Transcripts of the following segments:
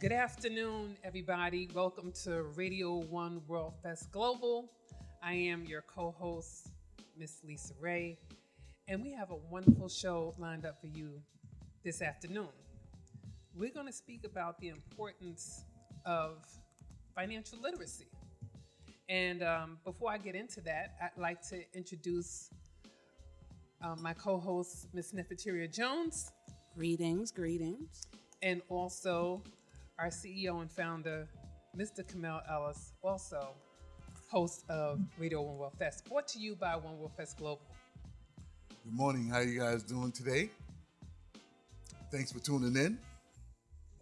Good afternoon, everybody. Welcome to Radio1WorldFestGlobal. I am your co-host, Miss Lisa Ray, and we have a wonderful show lined up for you this afternoon. We're going to speak about the importance of financial literacy. And before I get into that, I'd like to introduce my co-host, Miss Nifs Jones. Greetings. And also our CEO and founder, Mr. Kamell Ellis, also host of Radio 1 World Fest, brought to you by 1 World Fest Global. Good morning. How you guys doing today? Thanks for tuning in.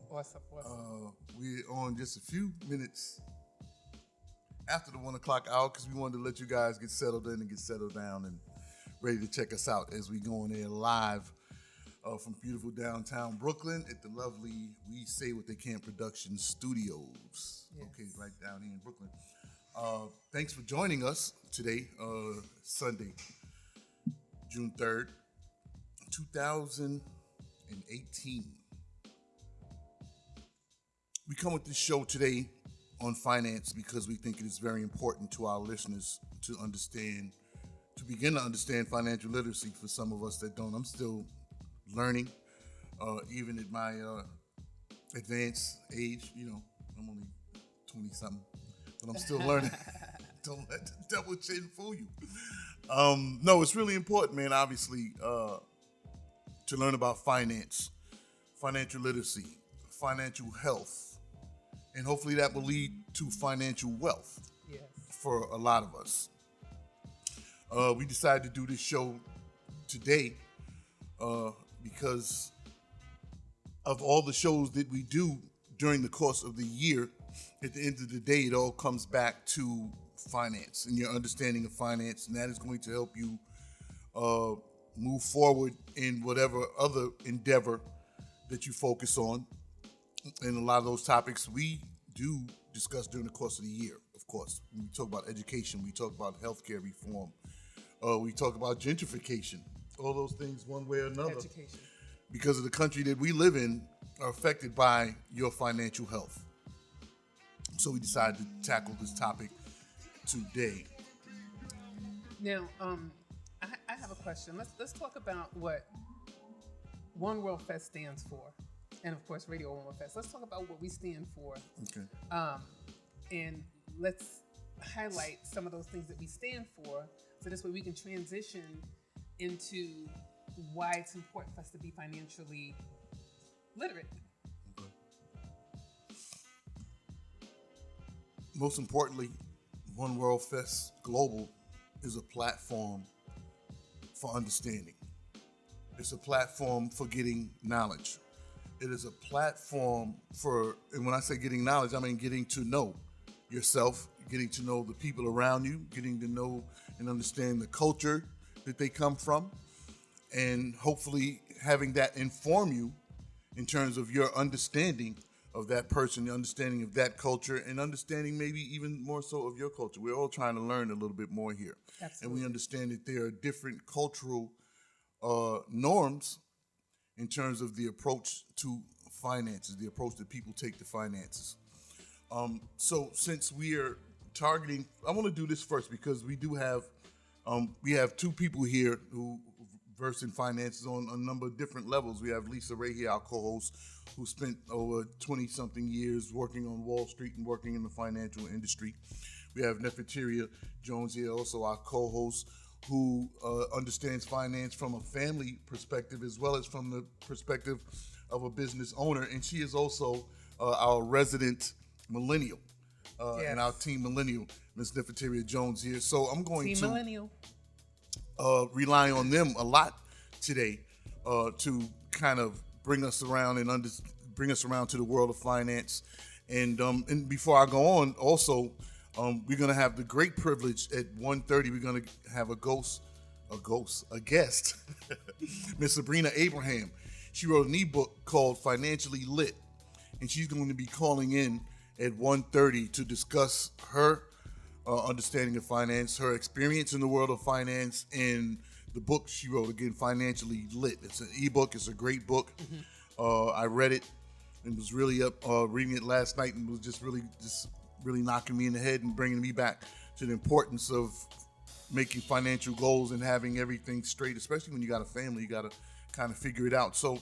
What's up? We're on just a few minutes after the 1 o'clock hour because we wanted to let you guys get settled in and get settled down and ready to check us out as we go on there live from beautiful downtown Brooklyn at the lovely We Say What They Can Production Studios. Yes. Okay, right down here in Brooklyn. Thanks for joining us today, Sunday, June 3rd, 2018. We come with this show today on finance because we think it is very important to our listeners to begin to understand financial literacy for some of us that don't. I'm still learning, even at my advanced age. You know, I'm only 20-something, but I'm still learning. Don't let the devil chin fool you. No, it's really important, man, obviously, to learn about finance, financial literacy, financial health, and hopefully that will lead to financial wealth for a lot of us. We decided to do this show today because of all the shows that we do during the course of the year. At the end of the day, it all comes back to finance and your understanding of finance, and that is going to help you move forward in whatever other endeavor that you focus on. And a lot of those topics we do discuss during the course of the year, of course. We talk about education, we talk about healthcare reform, we talk about gentrification, all those things one way or another. Education. Because of the country that we live in are affected by your financial health. So we decided to tackle this topic today. Now, I have a question. Let's talk about what One World Fest stands for, and of course, Radio 1 World Fest. Let's talk about what we stand for. Okay. And let's highlight some of those things that we stand for, so this way we can transition into why it's important for us to be financially literate. Okay. Most importantly, One World Fest Global is a platform for understanding. It's a platform for getting knowledge. It is a platform for, and when I say getting knowledge, I mean getting to know yourself, getting to know the people around you, getting to know and understand the culture that they come from, and hopefully having that inform you in terms of your understanding of that person, the understanding of that culture, and understanding maybe even more so of your culture. We're all trying to learn a little bit more here. Absolutely. And we understand that there are different cultural norms in terms of the approach to finances, the approach that people take to finances. So since we are targeting, I want to do this first because we do have, we have two people here who versed in finances on a number of different levels. We have Lisa Ray here, our co-host, who spent over 20-something years working on Wall Street and working in the financial industry. We have Nifs Jones here, also our co-host, who understands finance from a family perspective as well as from the perspective of a business owner. And she is also our resident millennial and our team millennial, Ms. Nifs Jones here. So I'm going Team to millennial. rely on them a lot today to kind of bring us around and bring us around to the world of finance. And before I go on, also, we're going to have the great privilege at 1:30. We're going to have a guest, Miss Sabrina Abraham. She wrote an ebook called Financially Lit, and she's going to be calling in at 1:30 to discuss her understanding of finance, her experience in the world of finance, and the book she wrote, again, Financially Lit. It's an ebook. It's a great book. I read it. and was really up reading it last night, and was just really knocking me in the head and bringing me back to the importance of making financial goals and having everything straight, especially when you got a family. You got to kind of figure it out. So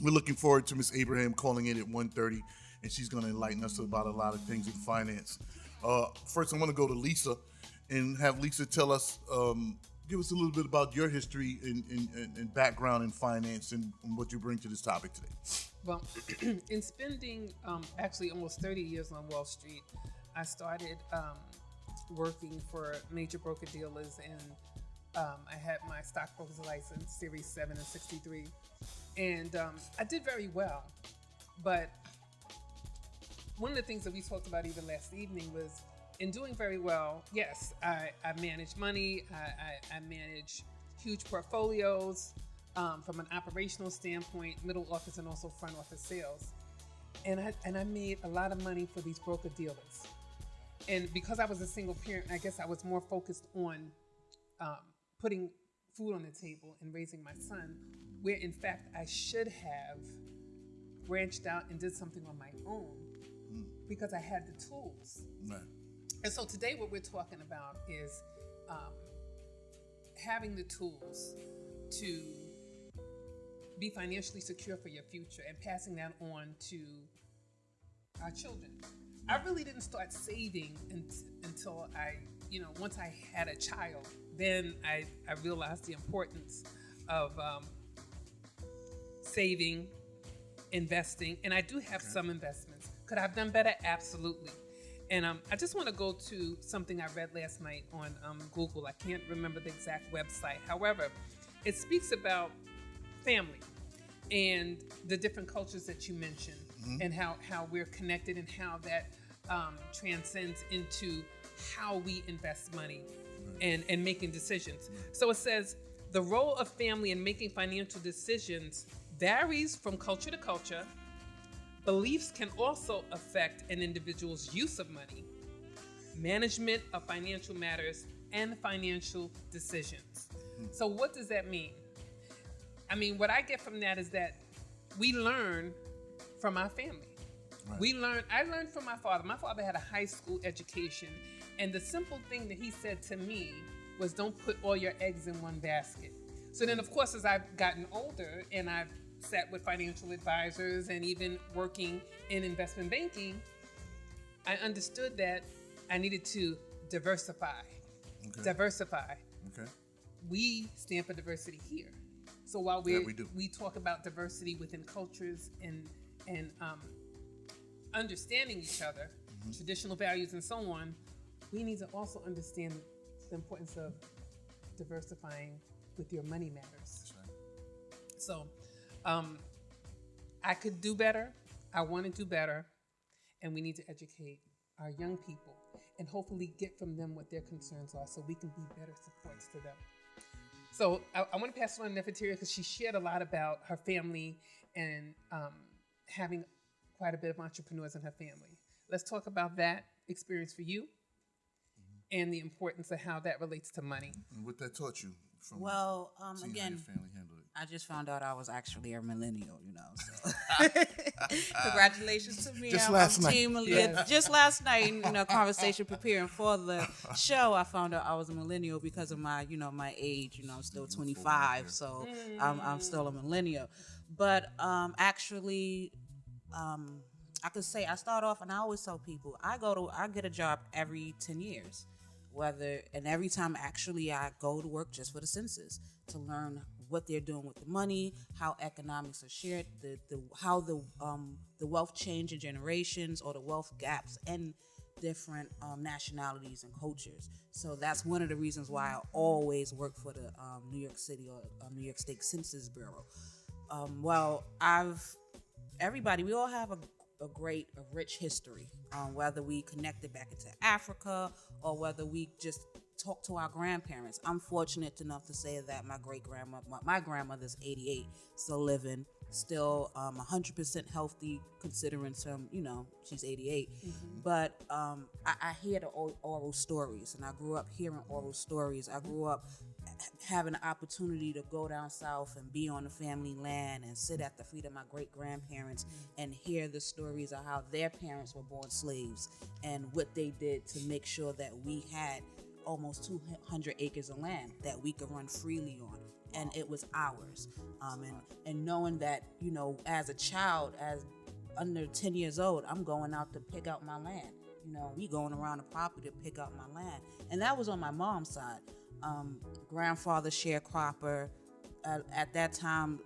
we're looking forward to Miss Abraham calling in at 1:30, and she's going to enlighten us about a lot of things in finance. First, I want to go to Lisa and have Lisa tell us, give us a little bit about your history and background in finance and what you bring to this topic today. Well, in spending actually almost 30 years on Wall Street, I started working for major broker-dealers, and I had my stockbroker's license, Series 7 and 63, and I did very well. But one of the things that we talked about even last evening was, in doing very well, yes, I manage money, I manage huge portfolios from an operational standpoint, middle office and also front office sales. And I made a lot of money for these broker-dealers. And because I was a single parent, I guess I was more focused on putting food on the table and raising my son, where in fact I should have branched out and did something on my own because I had the tools. Right. And so today what we're talking about is having the tools to be financially secure for your future and passing that on to our children. I really didn't start saving until once I had a child. Then I realized the importance of saving, investing, and I do have some investments. Could I have done better? Absolutely. And I just want to go to something I read last night on Google. I can't remember the exact website. However, it speaks about family and the different cultures that you mentioned, and how we're connected, and how that transcends into how we invest money and making decisions. So it says, the role of family in making financial decisions varies from culture to culture. Beliefs can also affect an individual's use of money, management of financial matters, and financial decisions. So what does that mean? I mean, what I get from that is that we learn from our family. Right. I learned from my father. My father had a high school education, and the simple thing that he said to me was, don't put all your eggs in one basket. So then, of course, as I've gotten older and I've sat with financial advisors and even working in investment banking, I understood that I needed to diversify. Okay. We stand for diversity here. So while we talk about diversity within cultures and understanding each other, traditional values and so on, we need to also understand the importance of diversifying with your money matters. That's right. So I could do better. I want to do better. And we need to educate our young people and hopefully get from them what their concerns are so we can be better supports to them. So I want to pass it on to Nefertari because she shared a lot about her family and having quite a bit of entrepreneurs in her family. Let's talk about that experience for you and the importance of how that relates to money. And what that taught you from again, how your family handled it. I just found out I was actually a millennial, so congratulations to me. Just last night. Just last night in a conversation preparing for the show, I found out I was a millennial because of my, my age. I'm still 25, so I'm still a millennial. But actually, I could say I start off, and I always tell people I get a job every 10 years, and every time actually I go to work just for the census to learn what they're doing with the money, how economics are shared, how the wealth change in generations or the wealth gaps in different nationalities and cultures. So that's one of the reasons why I always work for the New York City or New York State Census Bureau. We all have a rich history, whether we connected back into Africa or whether we just talk to our grandparents. I'm fortunate enough to say that my grandmother's 88, still living, still 100% healthy, considering she's 88. But I hear the oral stories, and I grew up hearing oral stories. I grew up having the opportunity to go down south and be on the family land and sit at the feet of my great grandparents and hear the stories of how their parents were born slaves and what they did to make sure that we had almost 200 acres of land that we could run freely on, and it was ours. And knowing that, as a child, as under 10 years old, I'm going out to pick out my land. We going around the property to pick out my land, and that was on my mom's side. Grandfather sharecropper. At that time,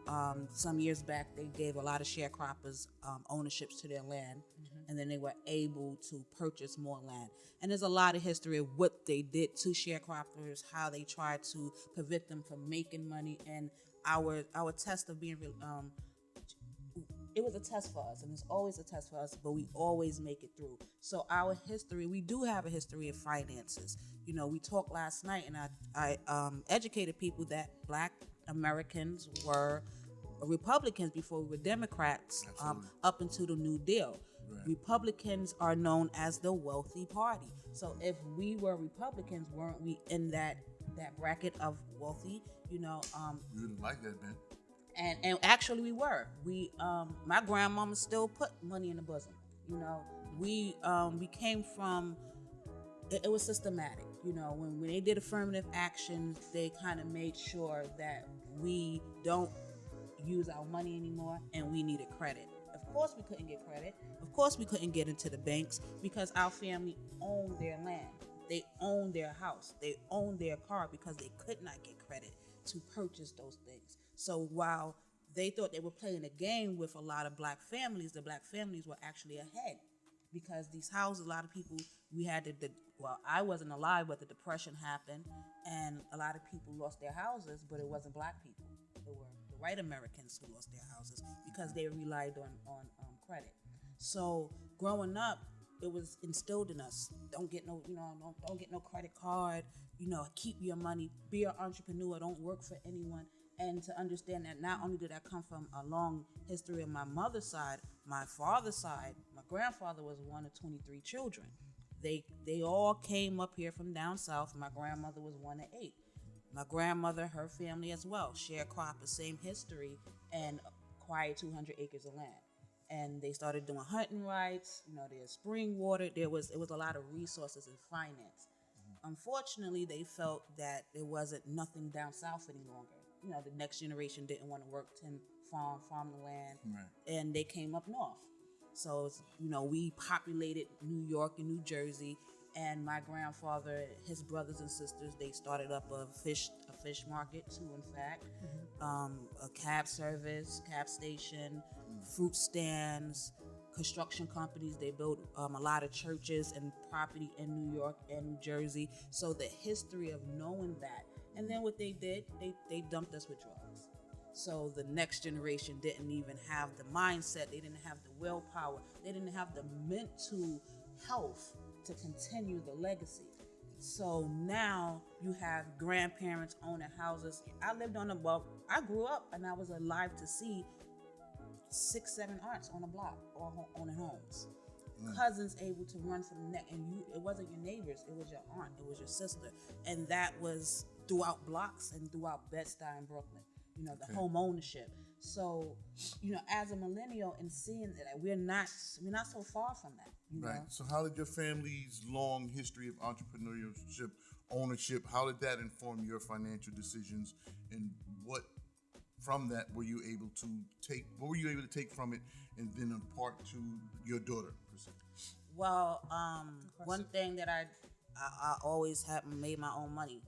some years back, they gave a lot of sharecroppers ownerships to their land, and then they were able to purchase more land. And there's a lot of history of what they did to sharecroppers, how they tried to prevent them from making money, and our test of being it was a test for us, and it's always a test for us, but we always make it through. So our history, we do have a history of finances. We talked last night, and I educated people that Black Americans were Republicans before we were Democrats, up until the New Deal. Right. Republicans are known as the wealthy party. So if we were Republicans, weren't we in that bracket of wealthy? You wouldn't like that, man. And actually we were. My grandmama still put money in the bosom. We came from. It was systematic. When they did affirmative action, they kind of made sure that we don't use our money anymore, and we needed credit. Of course we couldn't get credit. Of course we couldn't get into the banks because our family owned their land. They owned their house. They owned their car because they could not get credit to purchase those things. So while they thought they were playing a game with a lot of Black families, the Black families were actually ahead because these houses, a lot of people, we had I wasn't alive, but the Depression happened, and a lot of people lost their houses, but it wasn't Black people. It were the white Americans who lost their houses because they relied on credit. So growing up, it was instilled in us: don't get no credit card. Keep your money. Be an entrepreneur. Don't work for anyone. And to understand that not only did I come from a long history of my mother's side, my father's side, my grandfather was one of 23 children. They all came up here from down south. My grandmother was one of 8. My grandmother, her family as well, sharecropper, same history, and acquired 200 acres of land. And they started doing hunting rights. There's spring water. It was a lot of resources and finance. Unfortunately, they felt that there wasn't nothing down south any longer. The next generation didn't want to work farm the land, right. And they came up north. So, we populated New York and New Jersey, and my grandfather, his brothers and sisters, they started up a fish market too, in fact, a cab service, cab station, fruit stands, construction companies. They built a lot of churches and property in New York and New Jersey. So the history of knowing that. And then what they did, they dumped us with drugs. So the next generation didn't even have the mindset. They didn't have the willpower. They didn't have the mental health to continue the legacy. So now you have grandparents owning houses. I grew up and I was alive to see 6-7 aunts on a block or owning homes. Cousins able to run from the neck, and it wasn't your neighbors, it was your aunt, it was your sister. And that was throughout blocks and throughout Bed-Stuy and Brooklyn, the home ownership. So, as a millennial and seeing that we're not so far from that. Right. So how did your family's long history of entrepreneurship, ownership, how did that inform your financial decisions, and what from that were you able to take from it and then impart to your daughter? Well, one thing that I always had made my own money.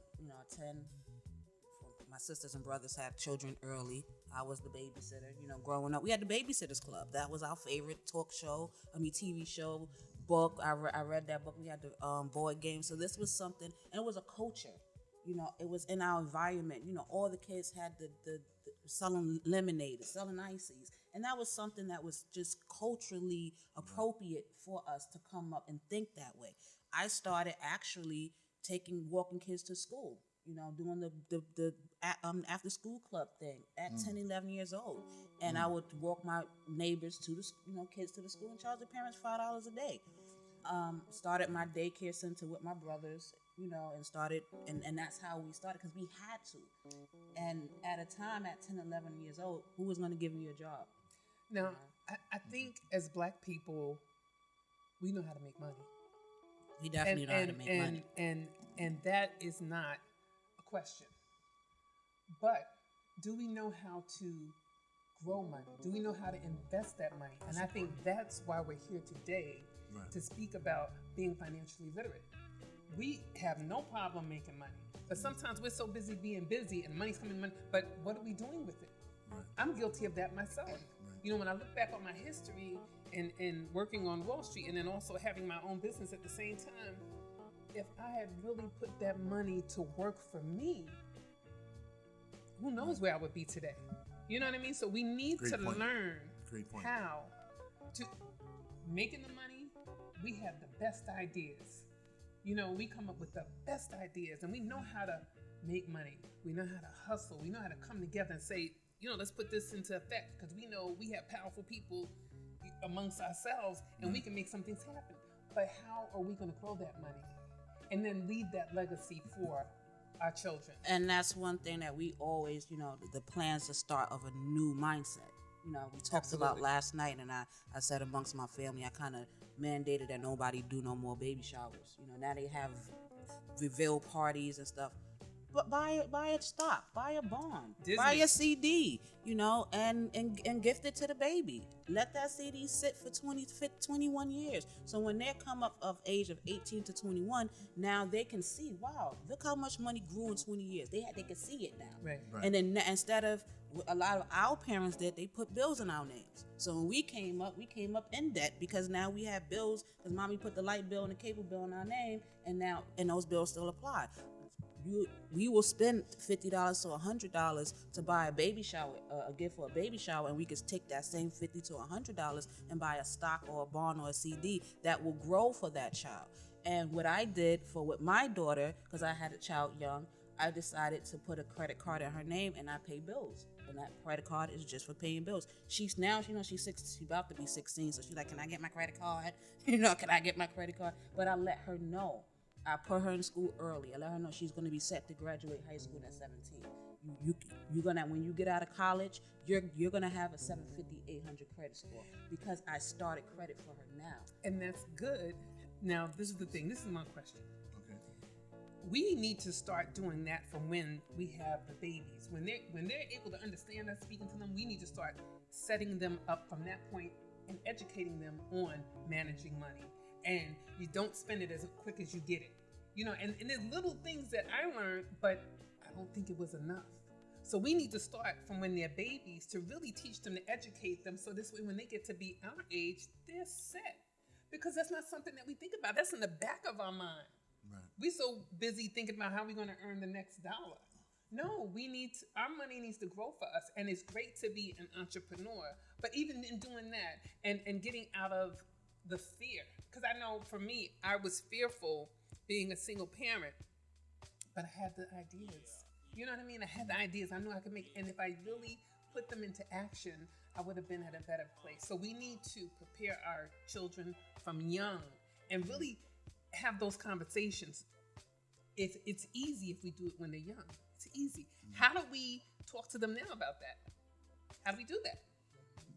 My sisters and brothers had children early. I was the babysitter. Growing up, we had the Babysitters Club. That was our favorite TV show, book. I read that book. We had the board game. So this was something, and it was a culture. It was in our environment. All the kids had the selling lemonade, selling ices. And that was something that was just culturally appropriate for us to come up and think that way. I started actually walking kids to school, doing the after school club thing at 10, 11 years old. And I would walk my neighbors to the, kids to the school and charge the parents $5 a day. Started my daycare center with my brothers, and started, and that's how we started, because we had to. And at a time, at 10, 11 years old, who was going to give you a job? Now, I think as Black people, we know how to make money. We definitely know how to make money. And that is not a question. But do we know how to grow money? Do we know how to invest that money? And I think that's why we're here today, to speak about being financially literate. We have no problem making money, but sometimes we're so busy being busy and money's coming in, but what are we doing with it? I'm guilty of that myself. When I look back on my history and working on Wall Street, and then also having my own business at the same time, if I had really put that money to work for me, who knows where I would be today? You know what I mean? So we need to learn how to making the money. We have the best ideas. We come up with the best ideas, and we know how to make money. We know how to hustle. We know how to come together and say, let's put this into effect, because we know we have powerful people amongst ourselves, and we can make some things happen. But how are we going to grow that money and then leave that legacy for our children? And that's one thing that we always, the plans to start of a new mindset. We talked about last night, and I said amongst my family, I kind of mandated that nobody do no more baby showers. Now they have reveal parties and stuff. But buy a stock, buy a bond, Disney. Buy a CD, and gift it to the baby. Let that CD sit for 21 years. So when they come up of age of 18 to 21, now they can see, wow, look how much money grew in 20 years. They can see it now. Right. And then instead of a lot of our parents did, they put bills in our names. So when we came up in debt, because now we have bills, because mommy put the light bill and the cable bill in our name, and those bills still apply. We will spend $50 to $100 to buy a baby shower, a gift for a baby shower, and we could take that same $50 to $100 and buy a stock or a bond or a CD that will grow for that child. And what I did with my daughter, because I had a child young, I decided to put a credit card in her name, and I pay bills. And that credit card is just for paying bills. She's 6, she's about to be 16, so she's like, can I get my credit card? Can I get my credit card? But I let her know. I put her in school early. I let her know she's going to be set to graduate high school at 17. You're gonna, when you get out of college, you're gonna have a 750, 800 credit score, because I started credit for her now. And that's good. Now, this is the thing. This is my question. Okay. We need to start doing that from when we have the babies. When they're able to understand us speaking to them, we need to start setting them up from that point and educating them on managing money. And you don't spend it as quick as you get it. And there's little things that I learned, but I don't think it was enough. So we need to start from when they're babies to really teach them, to educate them, so this way when they get to be our age, they're set. Because that's not something that we think about. That's in the back of our mind. Right. We're so busy thinking about how we're going to earn the next dollar. No, our money needs to grow for us. And it's great to be an entrepreneur. But even in doing that and getting out of the fear, because I know for me, I was fearful being a single parent, but I had the ideas. You know what I mean? I had the ideas. I knew I could make, and if I really put them into action, I would have been at a better place. So we need to prepare our children from young and really have those conversations. It's easy if we do it when they're young. It's easy. How do we talk to them now about that? How do we do that?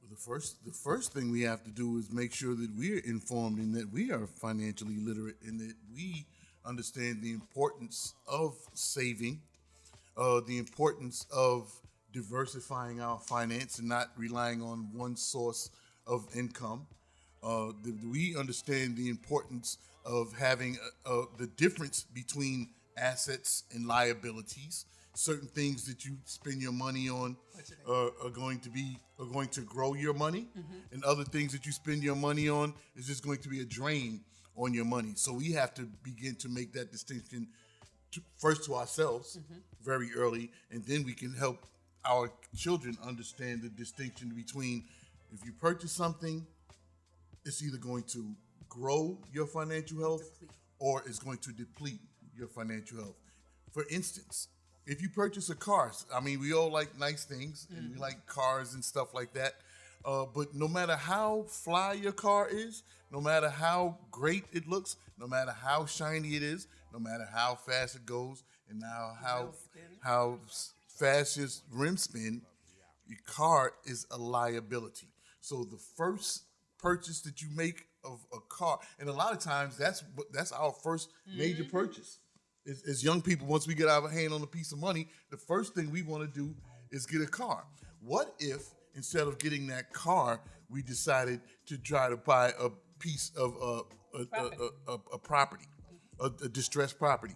The first thing we have to do is make sure that we're informed and that we are financially literate and that we understand the importance of saving, the importance of diversifying our finance and not relying on one source of income. We understand the importance of having the difference between assets and liabilities. Certain things that you spend your money on are going to grow your money, and other things that you spend your money on is just going to be a drain on your money. So we have to begin to make that distinction first to ourselves very early, and then we can help our children understand the distinction between, if you purchase something, it's either going to grow your financial health or it's going to deplete your financial health. For instance, if you purchase a car, I mean, we all like nice things and we like cars and stuff like that. But no matter how fly your car is, no matter how great it looks, no matter how shiny it is, no matter how fast it goes, and now how fast your rims spin, your car is a liability. So the first purchase that you make of a car, and a lot of times that's our first major purchase. As young people, once we get our hand on a piece of money, the first thing we want to do is get a car. What if instead of getting that car, we decided to try to buy a piece of a property, a distressed property?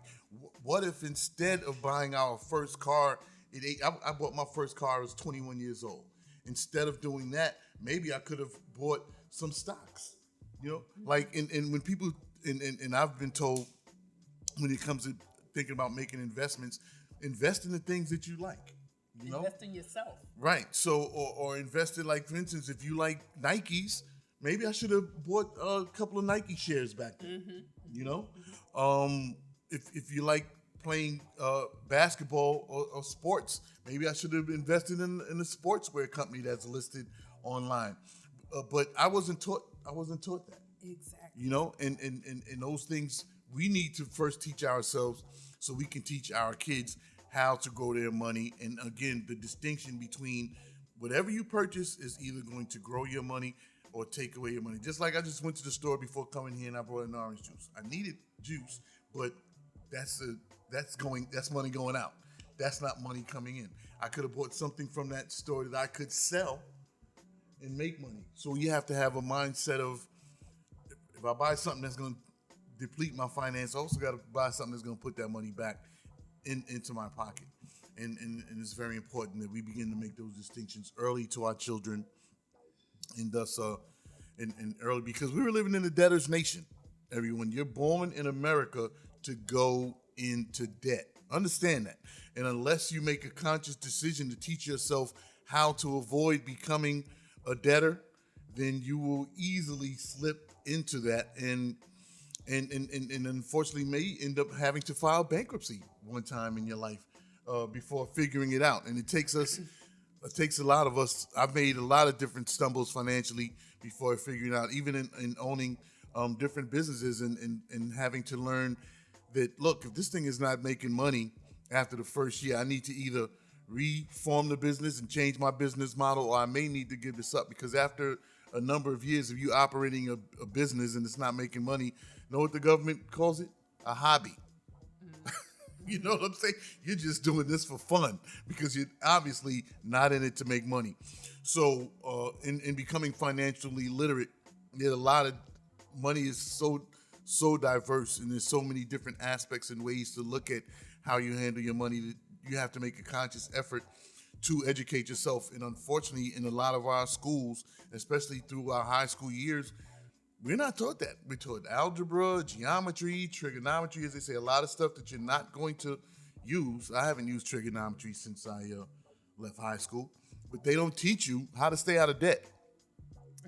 What if instead of buying our first car, I bought my first car, I was 21 years old. Instead of doing that, maybe I could have bought some stocks. Like, and when people, and I've been told, when it comes to thinking about making investments, invest in the things that you like. Invest in yourself. Right. So, or invest in, like, for instance, if you like Nikes, maybe I should have bought a couple of Nike shares back then. If you like playing basketball or sports, maybe I should have invested in a sportswear company that's listed online. But I wasn't taught that. Exactly. And those things we need to first teach ourselves so we can teach our kids how to grow their money. And again, the distinction between whatever you purchase is either going to grow your money or take away your money. Just like I just went to the store before coming here and I brought an orange juice. I needed juice, but that's money going out. That's not money coming in. I could have bought something from that store that I could sell and make money. So you have to have a mindset of, if I buy something that's going to deplete my finance, I also got to buy something that's going to put that money back into my pocket. And it's very important that we begin to make those distinctions early to our children, and thus and early, because we were living in a debtor's nation. Everyone, you're born in America to go into debt. Understand that. And unless you make a conscious decision to teach yourself how to avoid becoming a debtor, then you will easily slip into that and unfortunately may end up having to file bankruptcy one time in your life before figuring it out. And it takes a lot of us. I've made a lot of different stumbles financially before figuring out, even in owning different businesses and having to learn that, look, if this thing is not making money after the first year, I need to either reform the business and change my business model, or I may need to give this up, because after a number of years of you operating a business and it's not making money, know what the government calls it? A hobby. You know what I'm saying? You're just doing this for fun because you're obviously not in it to make money. So in becoming financially literate, there's a lot of money is so diverse, and there's so many different aspects and ways to look at how you handle your money that you have to make a conscious effort to educate yourself. And unfortunately, in a lot of our schools, especially through our high school years, we're not taught that. We're taught algebra, geometry, trigonometry, as they say, a lot of stuff that you're not going to use. I haven't used trigonometry since I left high school, but they don't teach you how to stay out of debt.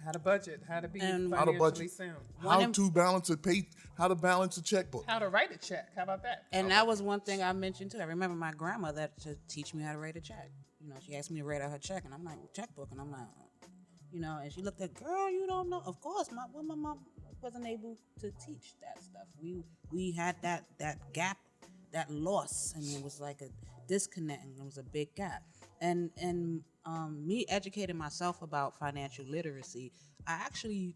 How to budget, how to be how to financially budget, sound. how to balance a checkbook. How to write a check. How about that? And that was one thing I mentioned too. I remember my grandmother to teach me how to write a check. She asked me to write out her check, and I'm like, checkbook, and I'm like, and she looked at, girl, you don't know. Of course, my mom wasn't able to teach that stuff. We had that gap, that loss, and it was like a disconnect, and it was a big gap. And me educating myself about financial literacy, I actually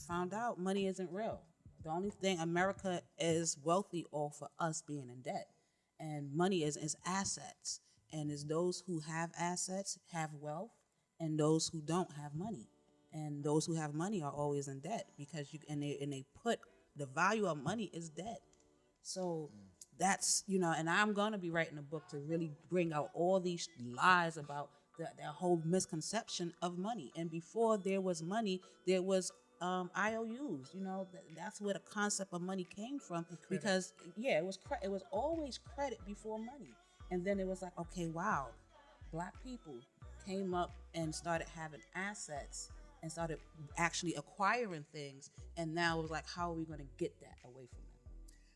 found out money isn't real. The only thing, America is wealthy off for us being in debt, and money is assets. And it's those who have assets have wealth, and those who don't have money. And those who have money are always in debt because they put the value of money is debt. So that's, and I'm going to be writing a book to really bring out all these lies about that whole misconception of money. And before there was money, there was IOUs. That's where the concept of money came from. Because it was always credit before money. And then it was like, okay, wow, Black people came up and started having assets and started actually acquiring things. And now it was like, how are we going to get that away from them?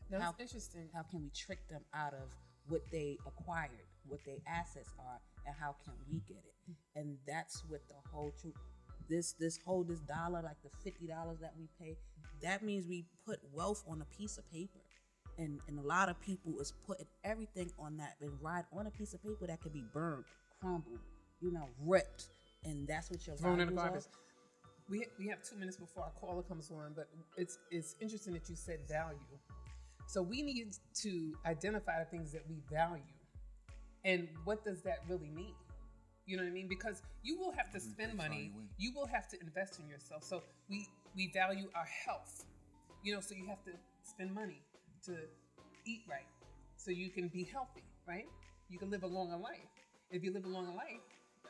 That's interesting. How can we trick them out of what they acquired, what their assets are, and how can we get it? And that's what the whole truth. This dollar, like the $50 that we pay, that means we put wealth on a piece of paper. And a lot of people is putting everything on that and ride on a piece of paper that could be burned, crumbled, ripped. And that's what your thrown in the values garbage. are. We have 2 minutes before our caller comes on, but it's interesting that you said value. So we need to identify the things that we value. And what does that really mean? You know what I mean? Because you will have to spend money. You will have to invest in yourself. So we value our health. So you have to spend money to eat right so you can be healthy, right? You can live a longer life. If you live a longer life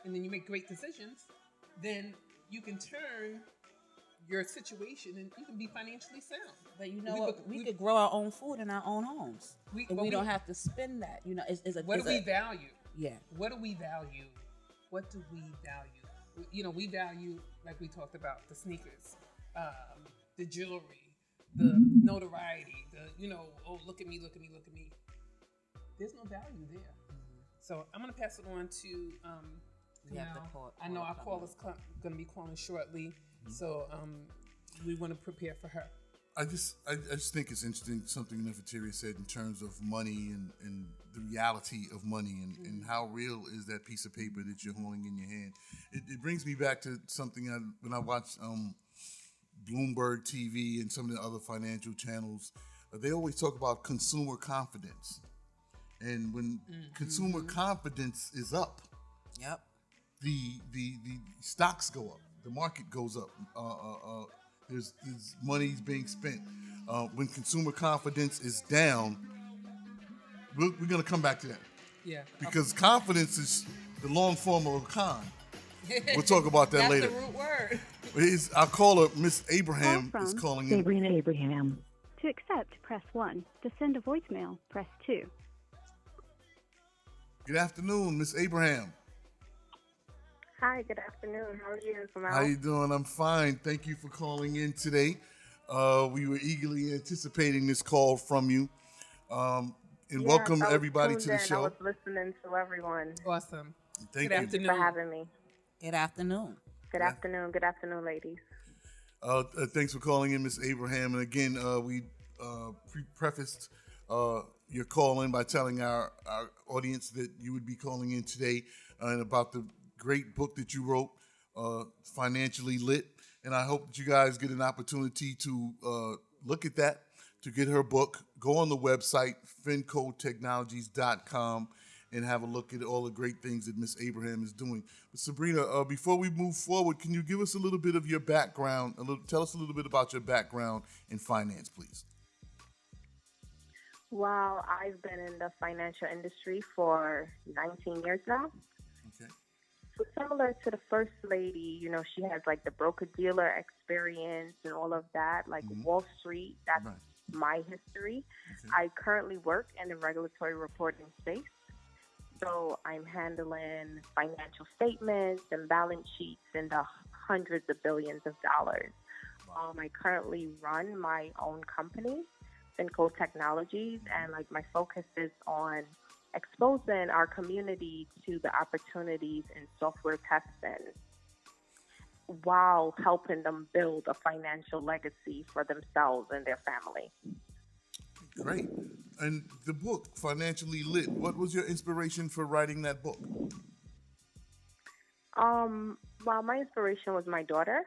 and then you make great decisions, then you can turn your situation and you can be financially sound. But we could grow our own food in our own homes. We don't have to spend that. What do we value? Yeah. What do we value? What do we value? We value, like we talked about, the sneakers, the jewelry, the notoriety, oh, look at me. There's no value there. So I'm going to pass it on to Kamell. I know our caller's going to be calling shortly, so we want to prepare for her. I just think it's interesting something Nefertari said in terms of money and the reality of money and how real is that piece of paper that you're holding in your hand. It brings me back to something when I watched Bloomberg TV and some of the other financial channels. They always talk about consumer confidence, and when consumer confidence is up, yep, the stocks go up, the market goes up. There's money's being spent. When consumer confidence is down, we're going to come back to that. Yeah. Because confidence is the long form of a con. We'll talk about that later. That's the root word. Our caller, Miss Abraham, is calling in. Sabrina Abraham. To accept, press 1. To send a voicemail, press 2. Good afternoon, Miss Abraham. Hi, good afternoon. How are you, Kamell? How you doing? I'm fine. Thank you for calling in today. We were eagerly anticipating this call from you. Welcome everybody to the show. I was listening to everyone. Awesome. Thank you. Thank you for having me. Good afternoon. Good afternoon. Good afternoon, ladies. Thanks for calling in, Miss Abraham. And again, we prefaced your call in by telling our audience that you would be calling in today and about the great book that you wrote, Financially Lit. And I hope that you guys get an opportunity to look at that, to get her book. Go on the website, fincotechnologies.com, and have a look at all the great things that Miss Abraham is doing. But Sabrina, before we move forward, can you give us a little bit of your background? Tell us a little bit about your background in finance, please. Well, I've been in the financial industry for 19 years now. Okay. So similar to the First Lady, she has like the broker-dealer experience and all of that, like Wall Street. That's right. My history. Okay. I currently work in the regulatory reporting space. So I'm handling financial statements and balance sheets in the hundreds of billions of dollars. Wow. I currently run my own company, Finco Technologies, and my focus is on exposing our community to the opportunities in software testing while helping them build a financial legacy for themselves and their family. Great. And the book, Financially Lit, what was your inspiration for writing that book? Well, my inspiration was my daughter.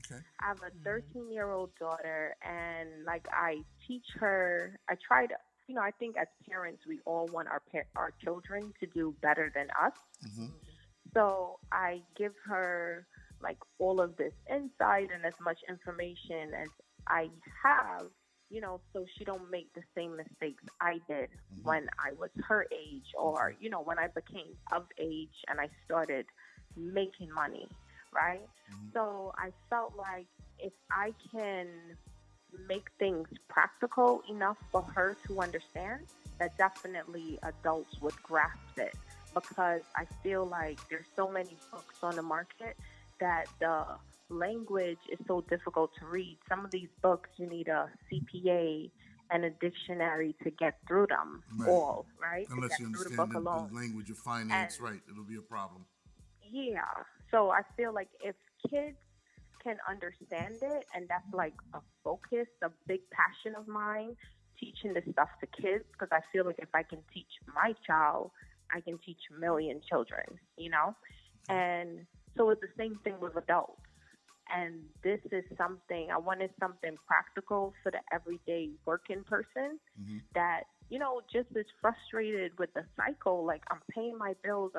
Okay. I have a 13-year-old daughter, and I teach her. I try to, I think as parents, we all want our children to do better than us. Mm-hmm. So I give her all of this insight and as much information as I have, so she don't make the same mistakes I did when I was her age, or when I became of age and I started making money, right? Mm-hmm. So I felt like if I can make things practical enough for her to understand, that definitely adults would grasp it, because I feel like there's so many books on the market that the language is so difficult to read. Some of these books you need a CPA and a dictionary to get through them Right. all, right? To Unless get you through the understand book alone. the language of finance, And- right? It'll be a problem. Yeah. So I feel like if kids can understand it, and that's like a focus, a big passion of mine, teaching this stuff to kids, because I feel like if I can teach my child, I can teach a million children, you know? And so it's the same thing with adults. And this is something, I wanted something practical for the everyday working person that, you know, just is frustrated with the cycle. Like, I'm paying my bills,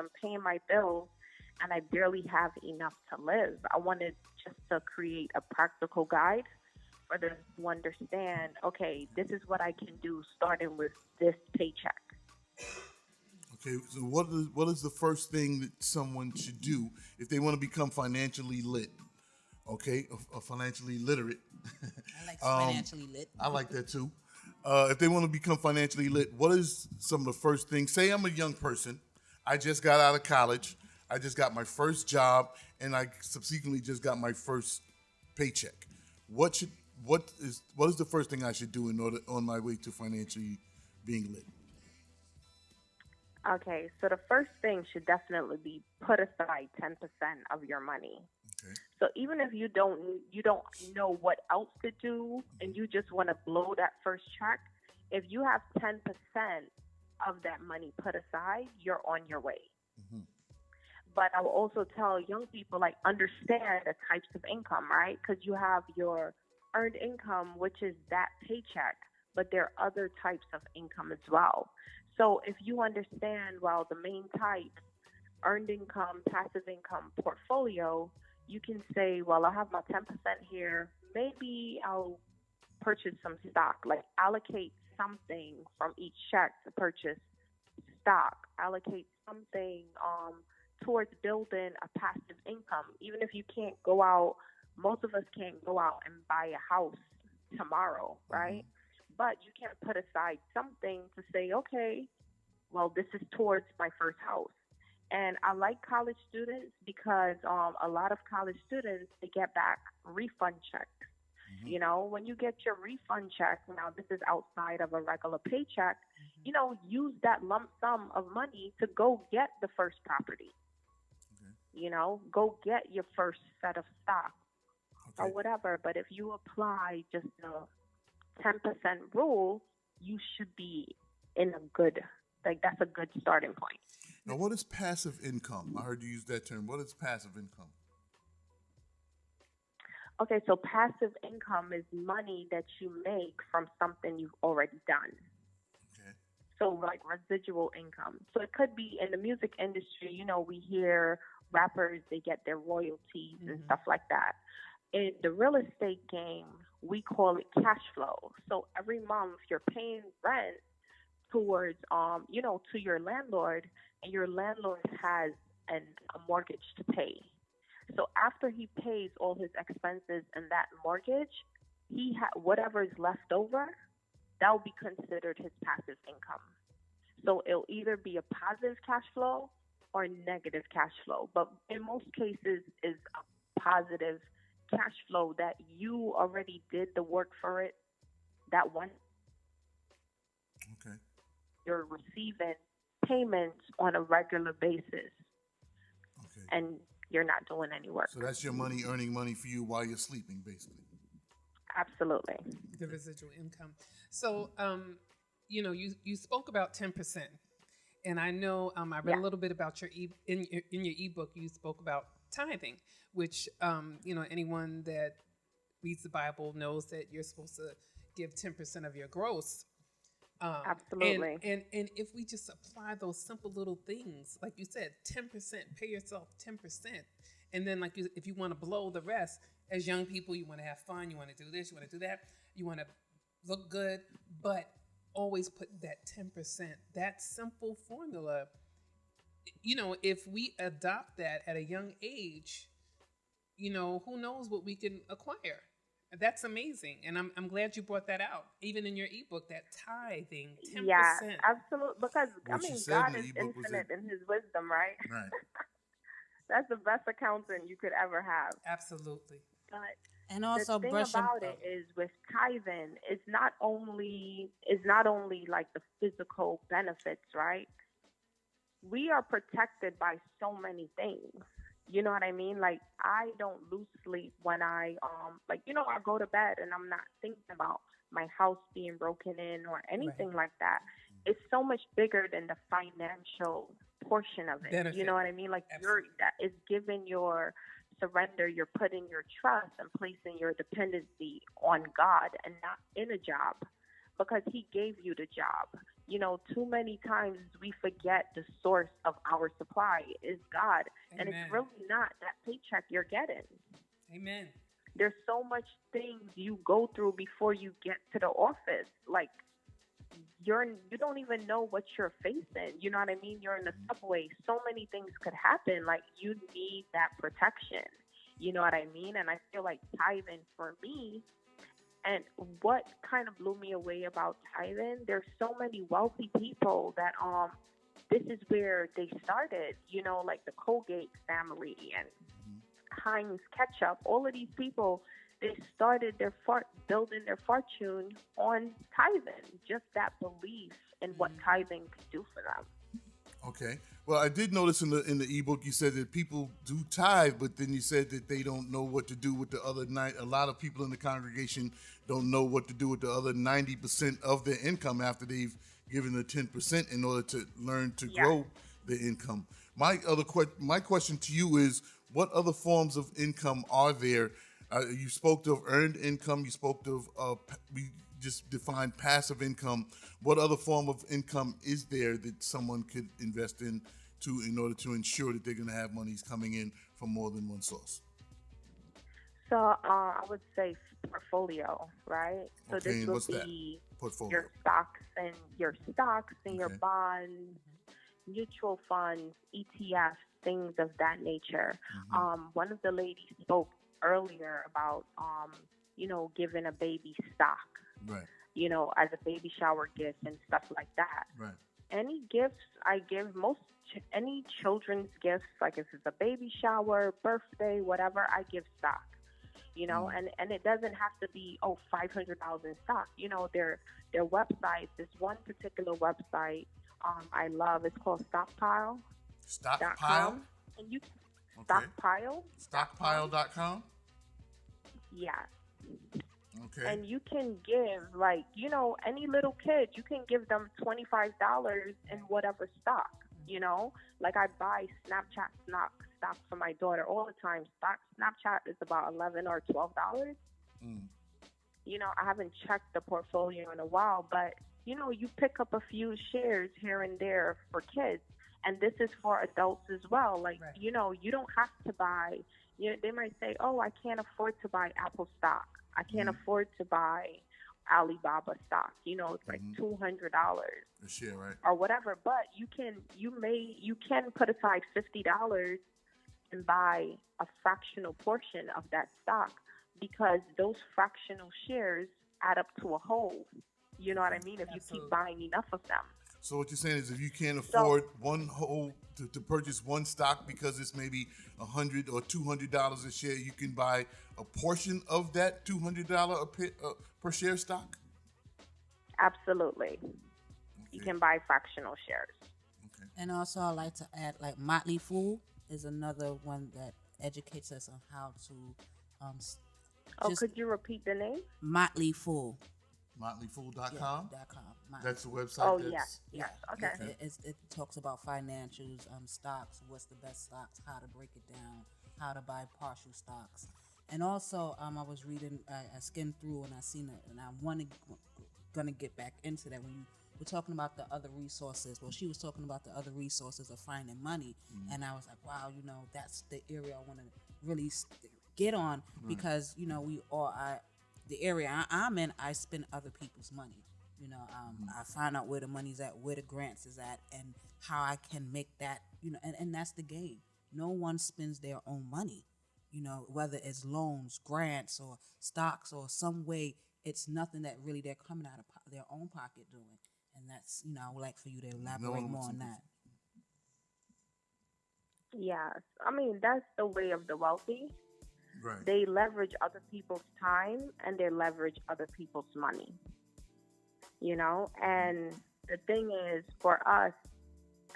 and I barely have enough to live. I wanted just to create a practical guide for them to understand, okay, this is what I can do starting with this paycheck. Okay, so what is the first thing that someone should do if they want to become financially lit? Okay, or financially literate. I like financially lit. I like that too. If they want to become financially lit, what is some of the first things? Say I'm a young person. I just got out of college. I just got my first job, and I subsequently just got my first paycheck. What is the first thing I should do in order on my way to financially being lit? Okay, so the first thing should definitely be put aside 10% of your money. Okay. So even if you don't know what else to do and you just want to blow that first check, if you have 10% of that money put aside, you're on your way. But I will also tell young people, like, understand the types of income, right? Because you have your earned income, which is that paycheck, but there are other types of income as well. So if you understand, well, the main types, earned income, passive income, portfolio, you can say, well, I have my 10% here. Maybe I'll purchase some stock, like allocate something from each check to purchase stock, allocate something towards building a passive income. Even if you can't go out, most of us can't go out and buy a house tomorrow, right? But you can put aside something to say, okay, well, this is towards my first house. And I like college students because a lot of college students, they get back refund checks. You know, when you get your refund check, now this is outside of a regular paycheck, you know, use that lump sum of money to go get the first property. You know, go get your first set of stock or whatever. But if you apply just the 10% rule, you should be in a good, like, that's a good starting point. Now, what is passive income? I heard you use that term. What is passive income? Okay, so passive income is money that you make from something you've already done. Okay. So like residual income. So it could be in the music industry, you know, we hear rappers, they get their royalties and stuff like that. In the real estate game, we call it cash flow. So every month you're paying rent towards, you know, to your landlord, and your landlord has a mortgage to pay. So after he pays all his expenses and that mortgage, whatever is left over, that will be considered his passive income. So it'll either be a positive cash flow or negative cash flow. But in most cases, is a positive cash flow that you already did the work for it. That one, you're receiving payments on a regular basis, and you're not doing any work. So that's your money earning money for you while you're sleeping, basically. Absolutely. The residual income. So, you know, you spoke about 10%, and I know I read a little bit about in your ebook. You spoke about tithing, which you know, anyone that reads the Bible knows that you're supposed to give 10% of your gross. Absolutely. And if we just apply those simple little things, like you said, 10%, pay yourself 10%. And then if you want to blow the rest, as young people, you want to have fun, you want to do this, you want to do that, you want to look good, but always put that 10%, that simple formula. You know, if we adopt that at a young age, you know, who knows what we can acquire. That's amazing, and I'm glad you brought that out. Even in your ebook, that tithing, 10%. Yeah, absolutely. Because What I mean, said God in the is ebook was infinite in His wisdom, right? Right. That's the best accountant you could ever have. Absolutely. But And also the thing brush them. about it is with tithing, it's not only like the physical benefits, right? We are protected by so many things. You know what I mean? Like I don't lose sleep when I go to bed and I'm not thinking about my house being broken in or anything like that. It's so much bigger than the financial portion of it. Benefit. You know what I mean? Like that is giving your surrender, you're putting your trust and placing your dependency on God and not in a job because he gave you the job. You know, too many times we forget the source of our supply is God. Amen. And it's really not that paycheck you're getting. Amen. There's so much things you go through before you get to the office. Like you don't even know what you're facing. You know what I mean? You're in the subway. So many things could happen. Like you need that protection. You know what I mean? And I feel like tithing for me, and what kind of blew me away about tithing, there's so many wealthy people that this is where they started, you know, like the Colgate family and Heinz ketchup. All of these people, they started building their fortune on tithing, just that belief in what tithing could do for them. Okay. Well, I did notice in the ebook you said that people do tithe, but then you said that they don't know what to do with the other a lot of people in the congregation don't know what to do with the other 90% of their income after they've given the 10% in order to learn to grow their income. My question to you is, what other forms of income are there? You spoke of earned income. You spoke of we just defined passive income. What other form of income is there that someone could invest in order to ensure that they're going to have monies coming in from more than one source? So I would say portfolio, right? So Okay, this and would what's that? be Portfolio. your stocks and your bonds, mutual funds, ETFs, things of that nature. One of the ladies spoke earlier about giving a baby stock, Right. you know, as a baby shower gift and stuff like that. Right. Any gifts I give, any children's gifts, like if it's a baby shower, birthday, whatever, I give stock. You know, and it doesn't have to be $500 in stock. You know, their websites. This one particular website I love. It's called Stockpile. Stockpile. And you Stockpile. Stockpile.com. Yeah. Okay. And you can give, like, you know, any little kid, you can give them $25 in whatever stock, you know? Like I buy Snapchat stock for my daughter all the time. Snapchat is about $11 or $12. You know, I haven't checked the portfolio in a while, but, you know, you pick up a few shares here and there for kids. And this is for adults as well. Like, you know, you don't have to buy, they might say, I can't afford to buy Apple stock. I can't afford to buy Alibaba stock. You know, it's like $200 a share, right? or whatever. But you can put aside $50 and buy a fractional portion of that stock, because those fractional shares add up to a whole. You know what I mean? If you keep buying enough of them. So what you're saying is, if you can't afford one whole to purchase one stock because it's maybe $100 or $200 a share, you can buy a portion of that $200 per share stock. Absolutely, you can buy fractional shares. Okay. And also, I like to add, like, Motley Fool is another one that educates us on how to. Could you repeat the name? Motley Fool. Motleyfool.com? Yeah, .com. That's the website. Oh, yes. Okay. It talks about financials, stocks, what's the best stocks, how to break it down, how to buy partial stocks. And also, I was reading, I skimmed through and I seen it, and I'm gonna get back into that. When you were talking about the other resources, well, she was talking about the other resources of finding money, and I was like, wow, you know, that's the area I want to really get on, because, you know, the area I'm in, I spend other people's money. You know, I find out where the money's at, where the grants is at, and how I can make that, you know, and that's the game. No one spends their own money, you know, whether it's loans, grants, or stocks, or some way, it's nothing that really they're coming out of their own pocket doing. And that's, you know, I would like for you to elaborate more on that. Yes. I mean, that's the way of the wealthy. Right. They leverage other people's time and they leverage other people's money. And the thing is, for us,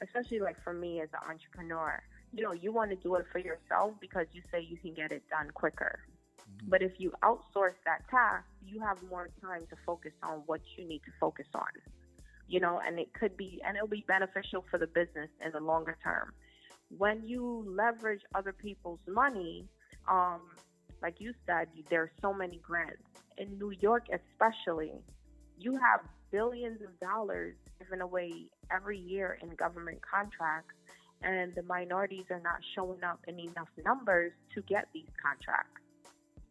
especially like for me as an entrepreneur, you want to do it for yourself because you say you can get it done quicker. But if you outsource that task, you have more time to focus on what you need to focus on, and it'll be beneficial for the business in the longer term. When you leverage other people's money, like you said, there's so many grants. In New York especially, you have billions of dollars given away every year in government contracts, and the minorities are not showing up in enough numbers to get these contracts.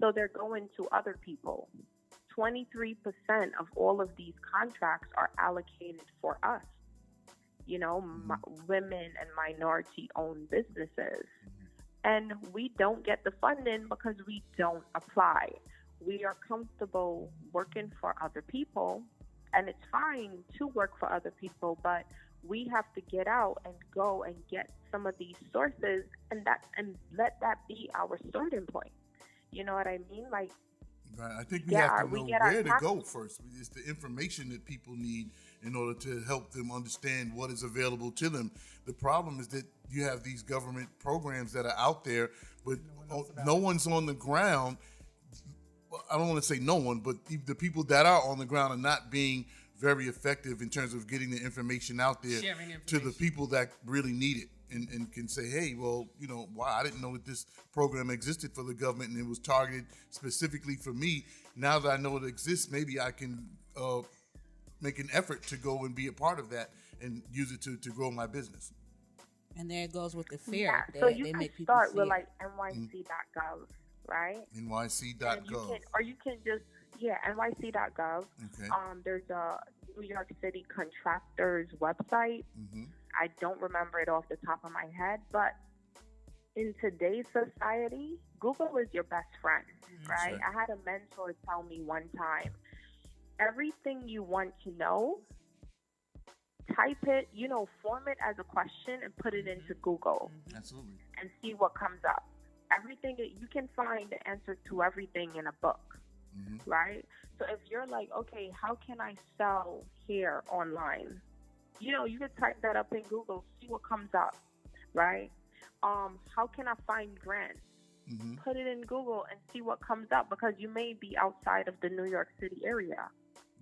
So they're going to other people. 23% of all of these contracts are allocated for us, women and minority-owned businesses. And we don't get the funding because we don't apply. We are comfortable working for other people, and it's fine to work for other people, but we have to get out and go and get some of these sources, and let that be our starting point. You know what I mean? Like, right. I think we have to know where to go first. It's the information that people need in order to help them understand what is available to them. The problem is that you have these government programs that are out there, but no one's on the ground. I don't want to say no one, but the people that are on the ground are not being very effective in terms of getting the information out there to the people that really need it. And can say, hey, well, wow, I didn't know that this program existed for the government and it was targeted specifically for me. Now that I know it exists, maybe I can make an effort to go and be a part of that and use it to grow my business. And there it goes with the fear. Yeah, so you can start with like nyc.gov, right? nyc.gov. Or you can just, nyc.gov. Okay. There's a New York City contractors website. Mm-hmm. I don't remember it off the top of my head, but in today's society, Google is your best friend, right? I had a mentor tell me one time, everything you want to know, type it, form it as a question and put it into Google. Absolutely. And see what comes up. Everything, you can find the answer to everything in a book, right? So if you're like, okay, how can I sell hair online? You could type that up in Google, see what comes up, right? How can I find grants? Put it in Google and see what comes up, because you may be outside of the New York City area.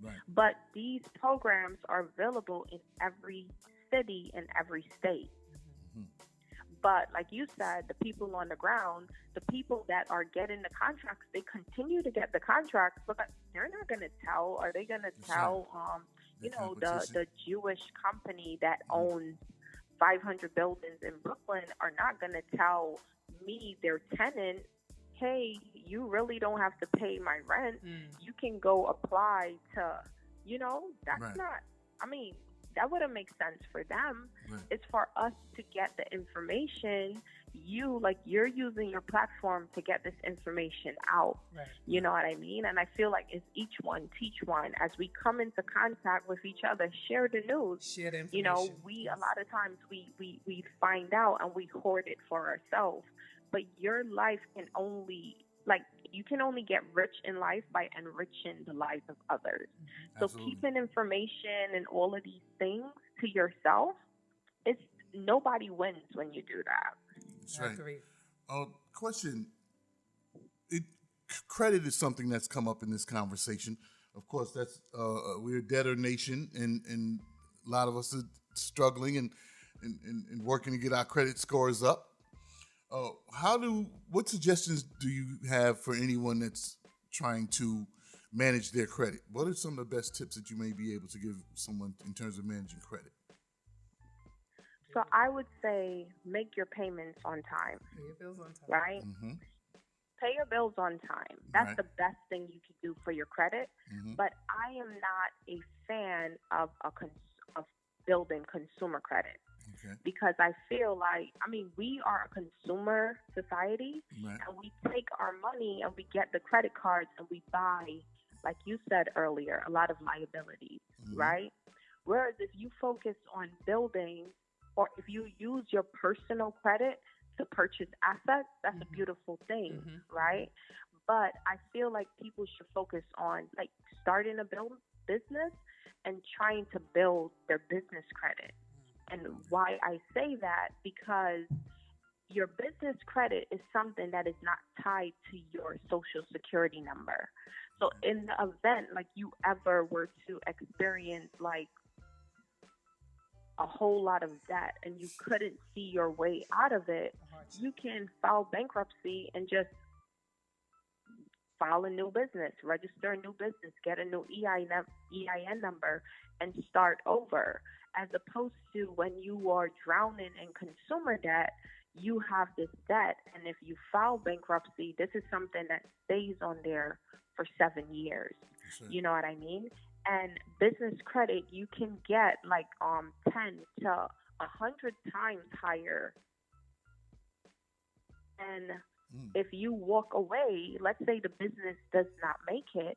Right. But these programs are available in every city and every state. But like you said, the people on the ground, the people that are getting the contracts, they continue to get the contracts, but they're not going to tell. Are they going to tell, the Jewish company that owns 500 buildings in Brooklyn are not going to tell me, their tenant, hey, you really don't have to pay my rent. You can go apply to, that's not, that wouldn't make sense for them. Right. It's for us to get the information. You're using your platform to get this information out. Right. You know what I mean? And I feel like it's each one, teach one. As we come into contact with each other, share the news. Share the information. A lot of times we find out and we hoard it for ourselves. But your life can only, you can only get rich in life by enriching the lives of others. So keeping information and all of these things to yourself, nobody wins when you do that. That's right. I agree. Question. Credit is something that's come up in this conversation. Of course, that's we're a debtor nation, and a lot of us are struggling and working to get our credit scores up. What suggestions do you have for anyone that's trying to manage their credit? What are some of the best tips that you may be able to give someone in terms of managing credit? So I would say make your payments on time. Pay your bills on time. Right? Mm-hmm. Pay your bills on time. That's the best thing you can do for your credit. But I am not a fan of building consumer credit. Okay. Because I feel like, we are a consumer society, right, and we take our money and we get the credit cards and we buy, like you said earlier, a lot of liabilities, right? Whereas if you focus on building, or if you use your personal credit to purchase assets, that's a beautiful thing, right? But I feel like people should focus on like starting a business and trying to build their business credit. And why I say that, because your business credit is something that is not tied to your social security number. So in the event like you ever were to experience like a whole lot of debt and you couldn't see your way out of it, you can file bankruptcy and just file a new business, register a new business, get a new EIN number, and start over. As opposed to when you are drowning in consumer debt, you have this debt, and if you file bankruptcy, this is something that stays on there for 7 years. Sure. You know what I mean? And business credit, you can get like 10 to 100 times higher. And if you walk away, let's say the business does not make it,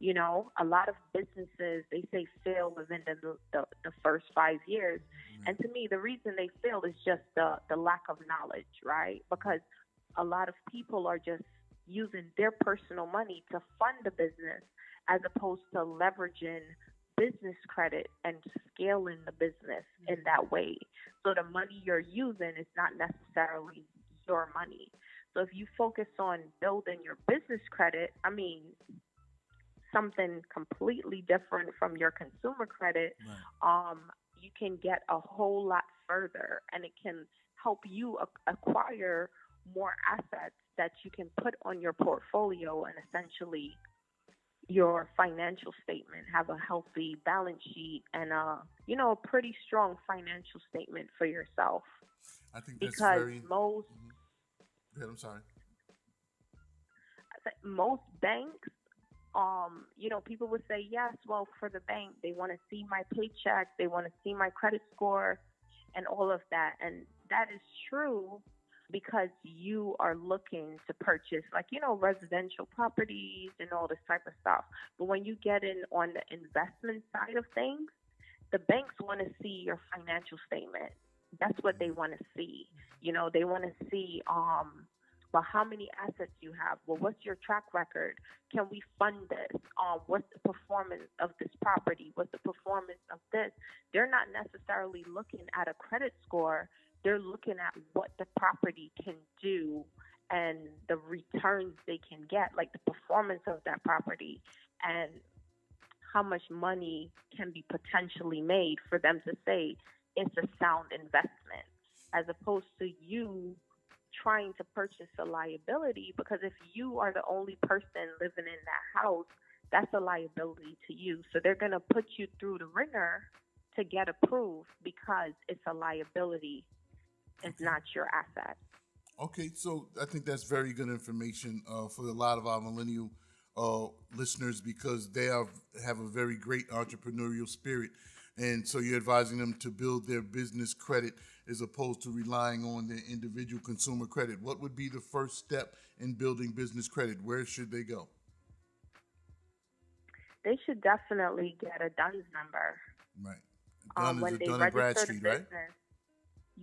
you know, a lot of businesses, they say fail within the first 5 years. And to me, the reason they fail is just the lack of knowledge, right? Because a lot of people are just using their personal money to fund the business as opposed to leveraging business credit and scaling the business in that way. So the money you're using is not necessarily your money. So if you focus on building your business credit, I mean, something completely different from your consumer credit, you can get a whole lot further, and it can help you acquire more assets that you can put on your portfolio, and essentially your financial statement have a healthy balance sheet and a pretty strong financial statement for yourself. I think that's because very most I'm sorry. Most banks, people would say, yes, well, for the bank, they want to see my paycheck, they want to see my credit score and all of that. And that is true because you are looking to purchase, residential properties and all this type of stuff. But when you get in on the investment side of things, the banks want to see your financial statement. That's what they want to see. They want to see, how many assets you have. Well, what's your track record? Can we fund this? What's the performance of this property? What's the performance of this? They're not necessarily looking at a credit score. They're looking at what the property can do and the returns they can get, like the performance of that property and how much money can be potentially made for them to say it's a sound investment, as opposed to you trying to purchase a liability, because if you are the only person living in that house, that's a liability to you. So they're going to put you through the ringer to get approved because it's a liability. It's not your asset. Okay, so I think that's very good information for a lot of our millennial listeners, because they have a very great entrepreneurial spirit. And so you're advising them to build their business credit as opposed to relying on their individual consumer credit. What would be the first step in building business credit? Where should they go? They should definitely get a DUNS number. Right. When they Dun & register Bradstreet, the right? business.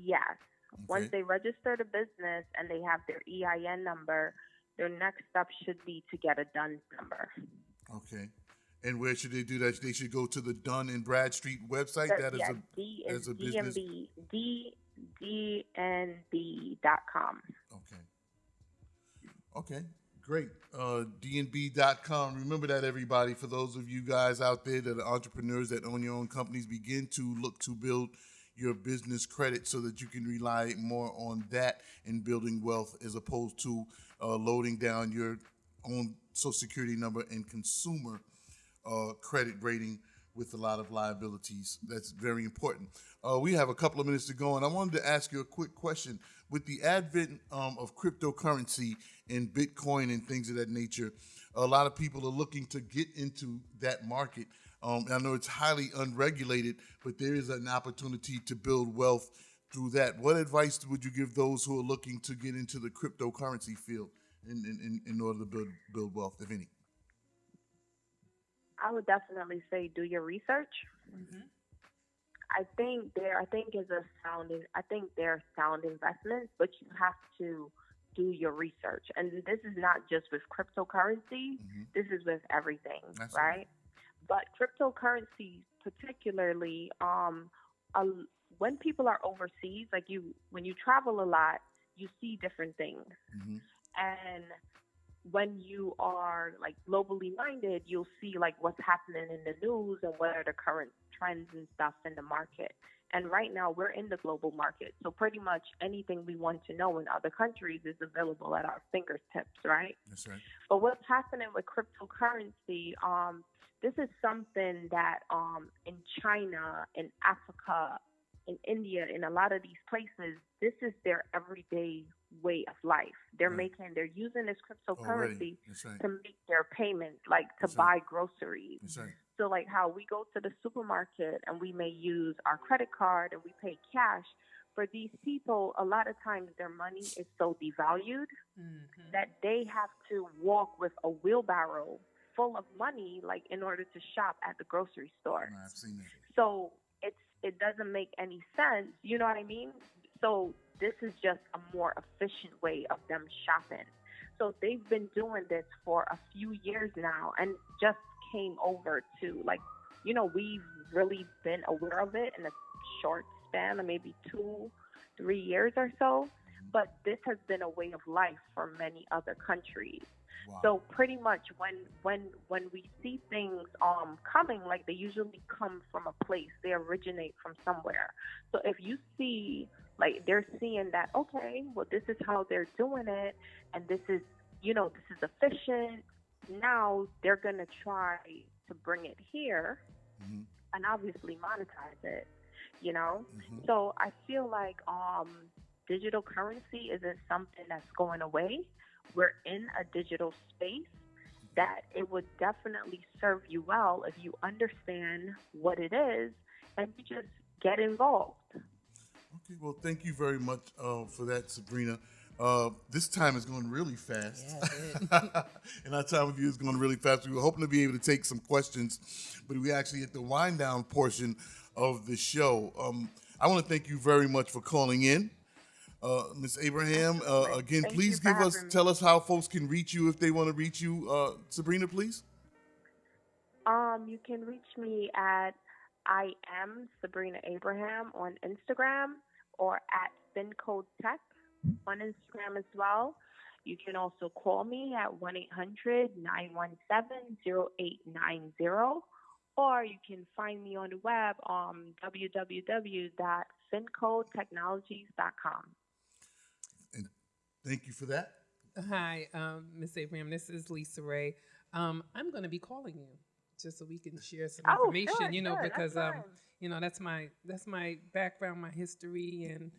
Yes. Okay. Once they register the business and they have their EIN number, their next step should be to get a DUNS number. Okay. And where should they do that? They should go to the Dun & Bradstreet website. As a business. DNB.com. Okay. Great. DNB.com. Remember that, everybody. For those of you guys out there that are entrepreneurs that own your own companies, begin to look to build your business credit so that you can rely more on that in building wealth, as opposed to loading down your own Social Security number and consumer credit rating with a lot of liabilities. That's very important. We have a couple of minutes to go, and I wanted to ask you a quick question. With the advent of cryptocurrency and Bitcoin and things of that nature, a lot of people are looking to get into that market. I know it's highly unregulated, but there is an opportunity to build wealth through that. What advice would you give those who are looking to get into the cryptocurrency field in order to build wealth, if any? I would definitely say do your research. I think they're sound investments, but you have to do your research. And this is not just with cryptocurrency. This is with everything, right? But cryptocurrency particularly, when people are overseas, like when you travel a lot, you see different things. And when you are like globally minded, you'll see like what's happening in the news and what are the current trends and stuff in the market. And right now we're in the global market. So pretty much anything we want to know in other countries is available at our fingertips, right? That's right. But what's happening with cryptocurrency, this is something that in China, in Africa, in India, in a lot of these places, this is their everyday way of life. They're using this cryptocurrency to make their payments, like to buy groceries. So like how we go to the supermarket and we may use our credit card and we pay cash. For these people, a lot of times their money is so devalued that they have to walk with a wheelbarrow full of money, like in order to shop at the grocery store. I've seen that. So it doesn't make any sense. You know what I mean? So this is just a more efficient way of them shopping. So they've been doing this for a few years now and just came over to, like, you know, we've really been aware of it in a short span of maybe 2-3 years or so. But this has been a way of life for many other countries. Wow. So pretty much when we see things coming, like they usually come from a place, they originate from somewhere. So if you see, like they're seeing that, okay, well this is how they're doing it, and this is, you know, this is efficient. Now they're gonna try to bring it here and obviously monetize it, you know. So I feel like digital currency isn't something that's going away. We're in a digital space that it would definitely serve you well if you understand what it is and you just get involved. Okay, well, thank you very much for that, Sabrina. This time is going really fast. Yeah, and our time with you is going really fast. We were hoping to be able to take some questions, but we actually at the wind down portion of the show. I want to thank you very much for calling in. Ms. Abraham, again, please tell us how folks can reach you if they want to reach you. Sabrina, please. You can reach me at I am Sabrina Abraham on Instagram or at FinCode Tech on Instagram as well. You can also call me at 1-800-917-0890, or you can find me on the web on www.fincodetechnologies.com. And thank you for that. Hi, Miss Abraham. This is Lisa Ray. I'm going to be calling you just so we can share some information. Sure, you know, sure, because you know, that's my background, my history, and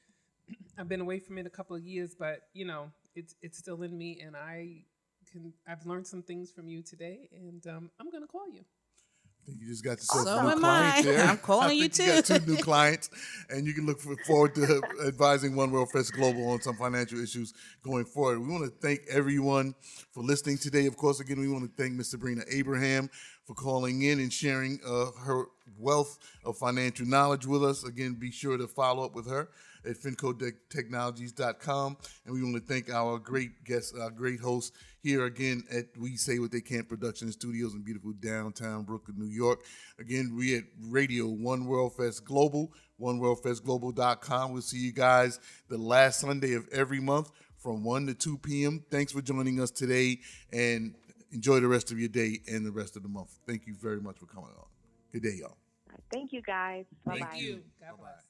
I've been away from it a couple of years, but you know, it's still in me, and I've learned some things from you today, and I'm going to call you. I think you just got yourself so new am clients there. I'm calling you too. You got 2 new clients, and you can look forward to advising One World Fest Global on some financial issues going forward. We want to thank everyone for listening today. Of course, again, we want to thank Ms. Sabrina Abraham for calling in and sharing her wealth of financial knowledge with us. Again, be sure to follow up with her at fincodetechnologies.com. And we want to thank our great guests, our great hosts here again at We Say What They Can't Production Studios in beautiful downtown Brooklyn, New York. Again, we at Radio One World Fest Global, oneworldfestglobal.com. We'll see you guys the last Sunday of every month from 1 to 2 p.m. Thanks for joining us today, and enjoy the rest of your day and the rest of the month. Thank you very much for coming on. Good day, y'all. Thank you, guys. Bye-bye. Thank you. God bless.